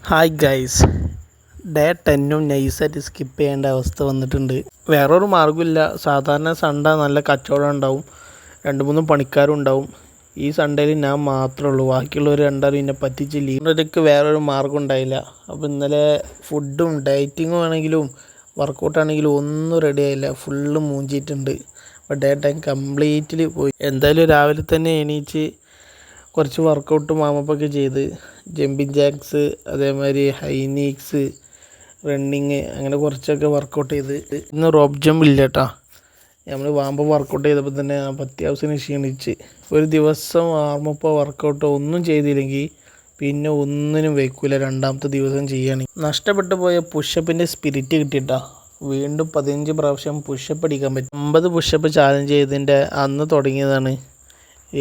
Hi guys, day 10 നൈസായിട്ട് skip ചെയ്യേണ്ട അവസ്ഥ വന്നിട്ടുണ്ട്. വേറൊരു മാർഗ്ഗമില്ല. സാധാരണ സൺഡേ നല്ല കച്ചവടം ഉണ്ടാവും, 2-3 പണിക്കാരും ഉണ്ടാവും. ഈ സൺഡേയിൽ ഞാൻ മാത്രമേ ഉള്ളൂ, ബാക്കിയുള്ളവർ രണ്ടാരും എന്നെ പറ്റിച്ചില്ല. ഇന്നലേക്ക് വേറൊരു മാർഗ്ഗം ഉണ്ടായില്ല. അപ്പോൾ ഇന്നലെ ഫുഡും ഡയറ്റിങ്ങും ആണെങ്കിലും വർക്കൗട്ടാണെങ്കിലും ഒന്നും റെഡി ആയില്ല, ഫുള്ള് മൂഞ്ചിയിട്ടുണ്ട്. അപ്പോൾ ഡേ 10 കംപ്ലീറ്റ്ലി പോയി. എന്തായാലും രാവിലെ തന്നെ എണീച്ച് കുറച്ച് വർക്കൗട്ടും വാമപ്പൊക്കെ ചെയ്ത് ജമ്പിങ് ജാക്സ്, അതേമാതിരി ഹൈ നീക്സ്, റണ്ണിങ്, അങ്ങനെ കുറച്ചൊക്കെ വർക്കൗട്ട് ചെയ്ത്. ഇന്ന് റോപ്പ് ജമ്പ് ഇല്ല കേട്ടോ. നമ്മൾ വാമ്പ വർക്കൗട്ട് ചെയ്തപ്പോൾ തന്നെ അത്യാവശ്യം ക്ഷീണിച്ച്. ഒരു ദിവസം വാർമപ്പോ വർക്കൗട്ടോ ഒന്നും ചെയ്തില്ലെങ്കിൽ പിന്നെ ഒന്നിനും വയ്ക്കില്ല രണ്ടാമത്തെ ദിവസം ചെയ്യുകയാണെങ്കിൽ. നഷ്ടപ്പെട്ടു പോയ പുഷപ്പിൻ്റെ സ്പിരിറ്റ് കിട്ടിയിട്ടാ വീണ്ടും 15 പ്രാവശ്യം പുഷപ്പ് അടിക്കാൻ പറ്റും. 50 പുഷപ്പ് ചാലഞ്ച് ചെയ്തതിൻ്റെ അന്ന് തുടങ്ങിയതാണ്.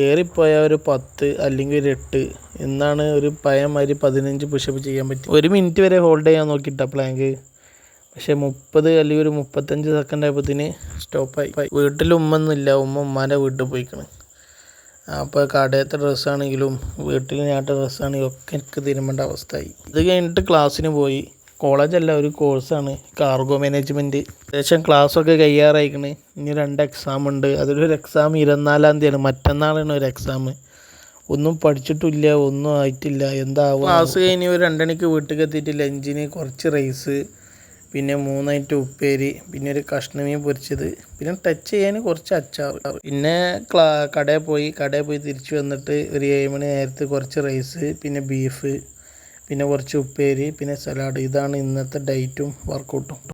ഏറിപ്പോയ ഒരു 10 അല്ലെങ്കിൽ ഒരു 8 എന്നാണ് ഒരു പയമാതിരി 15 പുഷപ്പ് ചെയ്യാൻ പറ്റും. 1 മിനിറ്റ് വരെ ഹോൾഡ് ചെയ്യാൻ നോക്കിയിട്ടാ പ്ലാങ്ക്. പക്ഷേ 30 അല്ലെങ്കിൽ ഒരു 35 സെക്കൻഡ് ആയപ്പോഴത്തേന് സ്റ്റോപ്പായി. വീട്ടിൽ ഉമ്മയൊന്നുമില്ല, ഉമ്മാൻ്റെ വീട്ടിൽ പോയിക്കണം. അപ്പോൾ കടയത്തെ ഡ്രസ്സാണെങ്കിലും വീട്ടിൽ ഞാട്ട ഡ്രസ്സാണെങ്കിലും ഒക്കെ എനിക്ക് തിരുമ്പേണ്ട അവസ്ഥയായി. ഇത് കഴിഞ്ഞിട്ട് ക്ലാസ്സിന് പോയി. കോളേജല്ല, ഒരു കോഴ്സാണ്, കാർഗോ മാനേജ്മെൻറ്റ്. ഏകദേശം ക്ലാസ്സൊക്കെ കഴിയാറായിക്കണ്. ഇനി 2 എക്സാം ഉണ്ട്. അതിലൊരു എക്സാം 24-ാം തീയതിയാണ്, മറ്റന്നാളാണ് ഒരു എക്സാം. ഒന്നും പഠിച്ചിട്ടില്ല, ഒന്നും ആയിട്ടില്ല, എന്താവും. ക്ലാസ് കഴിഞ്ഞ് ഒരു 2 മണിക്ക് വീട്ടിൽ എത്തിയിട്ട് ലഞ്ചിന് കുറച്ച് റൈസ്, പിന്നെ 3 ഐറ്റം ഉപ്പേരി, പിന്നെ ഒരു കഷ്ണമീൻ പൊരിച്ചത്, പിന്നെ ടച്ച് ചെയ്യാൻ കുറച്ച് അച്ചാർ. പിന്നെ കടയിൽ പോയി തിരിച്ച് വന്നിട്ട് ഒരു 7 മണി നേരത്ത് കുറച്ച് റൈസ്, പിന്നെ ബീഫ്, പിന്നെ കുറച്ച് ഉപ്പേരി, പിന്നെ സലാഡ്. ഇതാണ് ഇന്നത്തെ ഡയറ്റും വർക്കൗട്ടും.